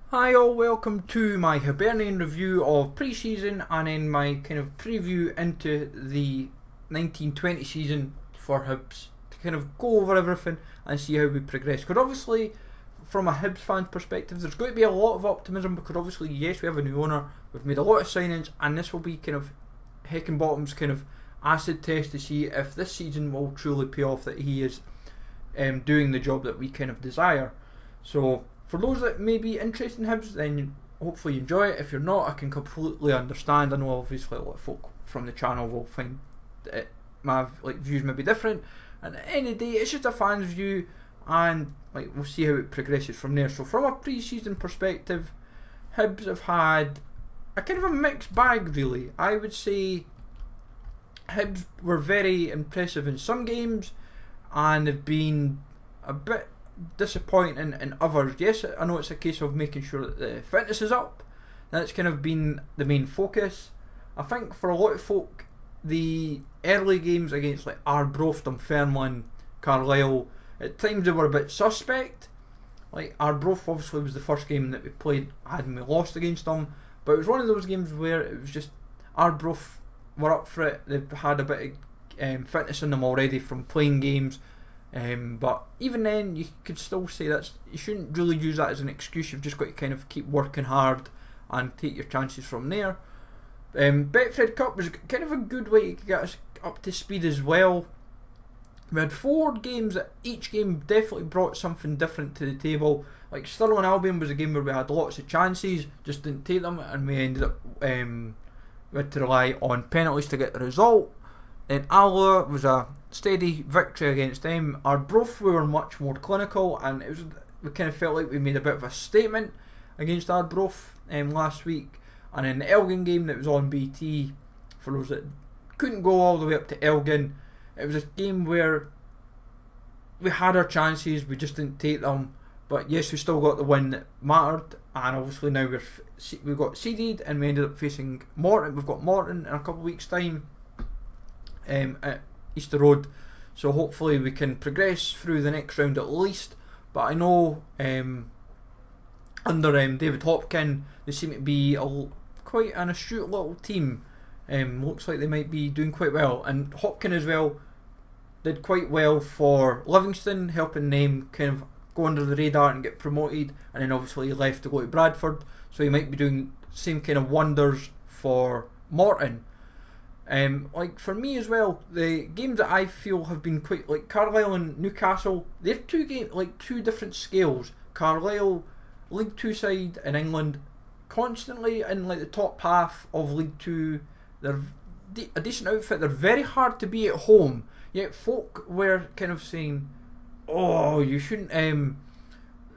Hi all, welcome to my Hibernian review of pre-season and then my kind of preview into the 1920 season for Hibs to kind of go over everything and see how we progress. Because obviously, from a Hibs fan perspective, there's going to be a lot of optimism because obviously, yes, we have a new owner, we've made a lot of signings, and this will be kind of Heckenbottom's kind of acid test to see if this season will truly pay off that he is doing the job that we kind of desire. So for those that may be interested in Hibs, then hopefully you enjoy it. If you're not, I can completely understand. I know obviously a lot of folk from the channel will find that my views may be different. And at the end of the day, it's just a fan's view, and we'll see how it progresses from there. So from a pre-season perspective, Hibs have had a kind of a mixed bag really. I would say Hibs were very impressive in some games and have been a bit disappointing in others. Yes, I know it's a case of making sure that the fitness is up. That's kind of been the main focus. I think for a lot of folk, the early games against Arbroath, Dunfermline, Carlisle, at times they were a bit suspect. Arbroath obviously was the first game that we played and we lost against them, but it was one of those games where it was just Arbroath were up for it. They've had a bit of fitness in them already from playing games. But even then, you could still say you shouldn't really use that as an excuse. You've just got to kind of keep working hard and take your chances from there. Betfred Cup was kind of a good way to get us up to speed as well. We had 4 games that each game definitely brought something different to the table. Like Stirling Albion was a game where we had lots of chances, just didn't take them, and we ended up we had to rely on penalties to get the result. Then Alloa was a steady victory against them. Arbroath, we were much more clinical, and we kind of felt like we made a bit of a statement against Arbroath last week. And in the Elgin game that was on BT, for those that couldn't go all the way up to Elgin, it was a game where we had our chances, we just didn't take them. But yes, we still got the win that mattered, and obviously now we got seeded and we ended up facing Morton. We've got Morton in a couple of weeks' time at Easter Road, so hopefully we can progress through the next round at least. But I know under David Hopkin, they seem to be quite an astute little team. Looks like they might be doing quite well, and Hopkin as well did quite well for Livingston, helping them kind of go under the radar and get promoted, and then obviously he left to go to Bradford, so he might be doing same kind of wonders for Morton. For me as well, the games that I feel have been quite, like Carlisle and Newcastle, they're two different scales. Carlisle, League 2 side in England, constantly in the top half of League 2. They're a decent outfit. They're very hard to beat at home. Yet folk were kind of saying, "Oh, you shouldn't.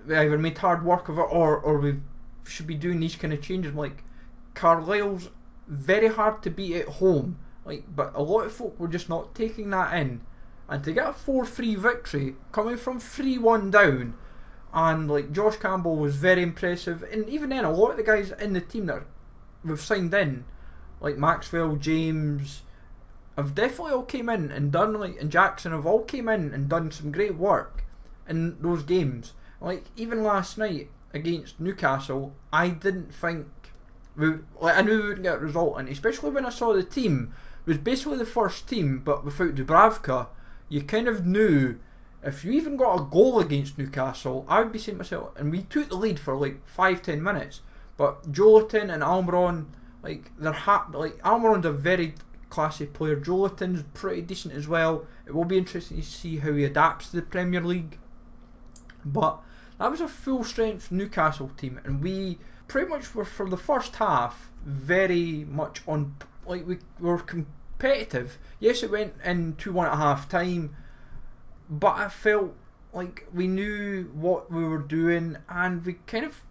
We either made hard work of it, or we should be doing these kind of changes." Carlisle's very hard to beat at home, but a lot of folk were just not taking that in, and to get a 4-3 victory coming from 3-1 down, and Josh Campbell was very impressive, and even then a lot of the guys in the team that we've signed in, like Maxwell, James, have definitely all came in and done, and Jackson have all came in and done some great work in those games. Even last night against Newcastle, I didn't think I knew we wouldn't get a result, and especially when I saw the team, it was basically the first team, but without Dubravka, you kind of knew if you even got a goal against Newcastle, I would be saying to myself, and we took the lead for 5-10 minutes, but Joleton and Almiron, Almiron's a very classy player, Joleton's pretty decent as well. It will be interesting to see how he adapts to the Premier League, but that was a full strength Newcastle team, and we pretty much were, for the first half, very much on. We were competitive. Yes, it went in 2-1 at half time, but I felt like we knew what we were doing, and we kind of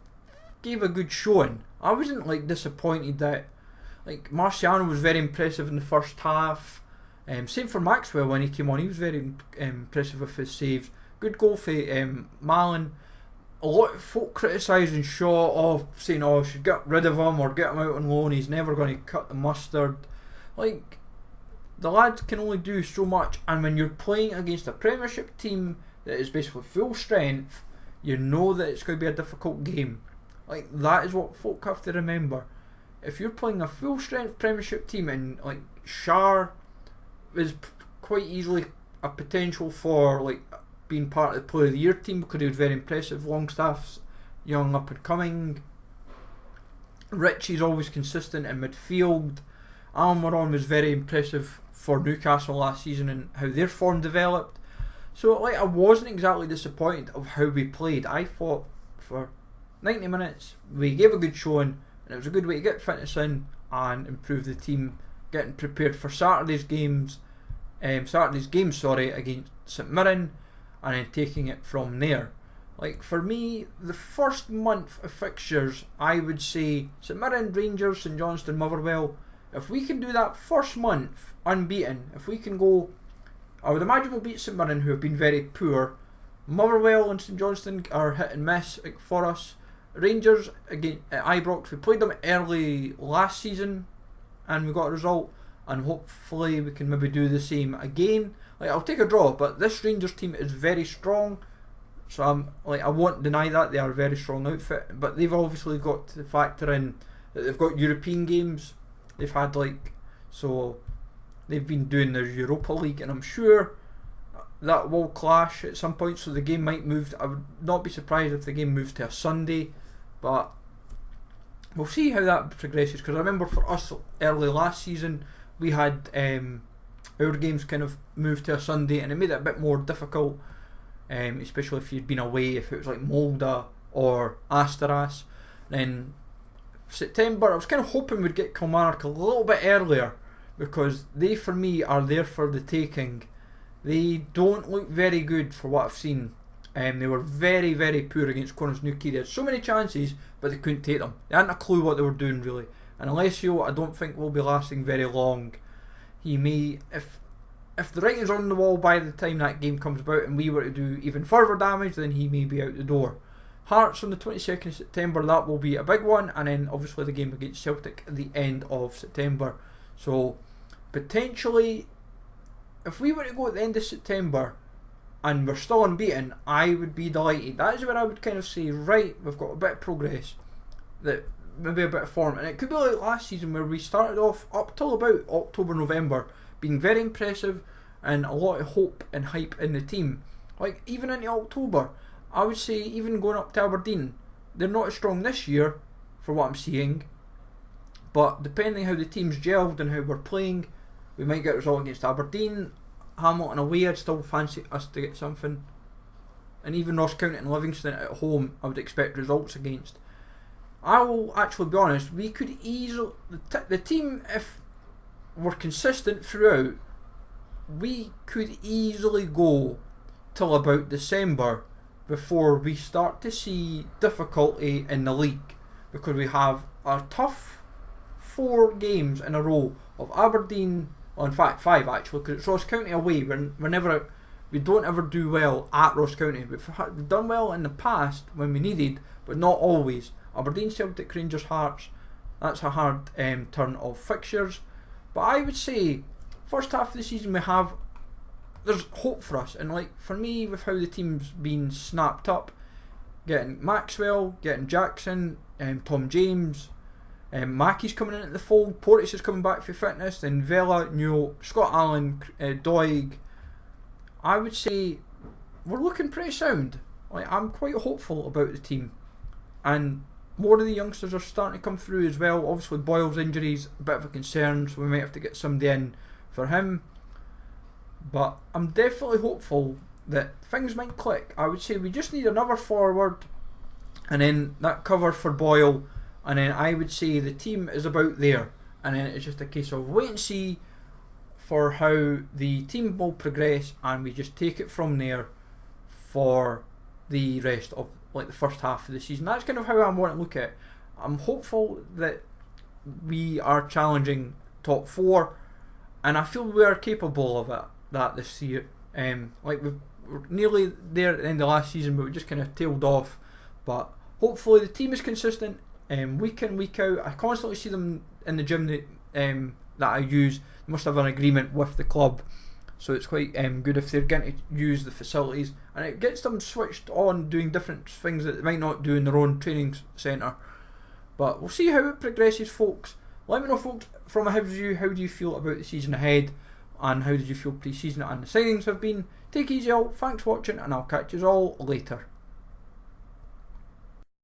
gave a good showing. I wasn't disappointed that Marciano was very impressive in the first half. Same for Maxwell when he came on. He was very impressive with his saves. Good goal for Malin. A lot of folk criticising Shaw, saying, "Oh, should get rid of him or get him out on loan. He's never going to cut the mustard." The lads can only do so much, and when you're playing against a Premiership team that is basically full strength, you know that it's going to be a difficult game. Like, that is what folk have to remember. If you're playing a full strength Premiership team, and like Shar is quite easily a potential for like being part of the Player of the Year team because he was very impressive. Longstaff's young up and coming. Richie's always consistent in midfield. Almiron was very impressive for Newcastle last season and how their form developed. So like, I wasn't exactly disappointed of how we played. I thought for 90 minutes we gave a good showing, and it was a good way to get fitness in and improve the team, getting prepared for Saturday's game against St Mirren, and then taking it from there. Like, for me, the first month of fixtures, I would say St Mirren, Rangers, St Johnstone, Motherwell. If we can do that first month unbeaten, if we can go, I would imagine we'll beat St Mirren, who have been very poor. Motherwell and St Johnstone are hit and miss for us. Rangers again at Ibrox, we played them early last season and we got a result, and hopefully we can maybe do the same again. Like, I'll take a draw, but this Rangers team is very strong, so I won't deny that they are a very strong outfit. But they've obviously got to factor in that they've got European games. They've had so they've been doing their Europa League, and I'm sure that will clash at some point. So the game might move. I would not be surprised if the game moves to a Sunday, but we'll see how that progresses. Because I remember for us early last season, we had our games kind of moved to a Sunday, and it made it a bit more difficult, especially if you'd been away, if it was like Molde or Asteras. Then September, I was kind of hoping we'd get Kilmarnock a little bit earlier, because they, for me, are there for the taking. They don't look very good for what I've seen. They were very, very poor against Connah's Newquay. They had so many chances, but they couldn't take them. They hadn't a clue what they were doing, really. And Alessio, I don't think will be lasting very long. He may, if the writing's on the wall by the time that game comes about and we were to do even further damage, then he may be out the door. Hearts on the 22nd of September, that will be a big one, and then obviously the game against Celtic at the end of September. So potentially, if we were to go at the end of September and we're still unbeaten, I would be delighted. That is where I would kind of say, right, we've got a bit of progress, that maybe a bit of form. And it could be like last season, where we started off up till about October, November, being very impressive and a lot of hope and hype in the team. Like, even into October, I would say, even going up to Aberdeen, they're not as strong this year for what I'm seeing, but depending how the team's gelled and how we're playing, we might get a result against Aberdeen. Hamilton away, I'd still fancy us to get something, and even Ross County and Livingston at home, I would expect results against. I will actually be honest, we could easily, the team, if we're consistent throughout, we could easily go till about December before we start to see difficulty in the league, because we have a tough 4 games in a row of Aberdeen, well, in fact 5 actually, because it's Ross County away. We don't ever do well at Ross County. We've done well in the past when we needed, but not always. Aberdeen, Celtic, Rangers, Hearts, that's a hard turn of fixtures. But I would say first half of the season there's hope for us, and like for me, with how the team's been snapped up, getting Maxwell, getting Jackson, Tom James, Mackie's coming in at the fold, Portis is coming back for fitness, then Vela, Newell, Scott Allen, Doig. I would say we're looking pretty sound. Like, I'm quite hopeful about the team, and more of the youngsters are starting to come through as well. Obviously Boyle's injuries a bit of a concern, so we might have to get somebody in for him. But I'm definitely hopeful that things might click. I would say we just need another forward, and then that cover for Boyle, and then I would say the team is about there, and then it's just a case of wait and see for how the team will progress, and we just take it from there for the rest of like the first half of the season. That's kind of how I want to look at it. I'm hopeful that we are challenging top 4, and I feel we are capable of that this year. Like we're nearly there at the end of last season, but we just kind of tailed off. But hopefully the team is consistent, week in, week out. I constantly see them in the gym that I use. They must have an agreement with the club so it's quite good if they're getting to use the facilities, and it gets them switched on doing different things that they might not do in their own training centre. But we'll see how it progresses, folks. Let me know, folks, from a Hibs view, how do you feel about the season ahead, and how did you feel pre-season and the signings have been. Take it easy all, thanks for watching, and I'll catch you all later.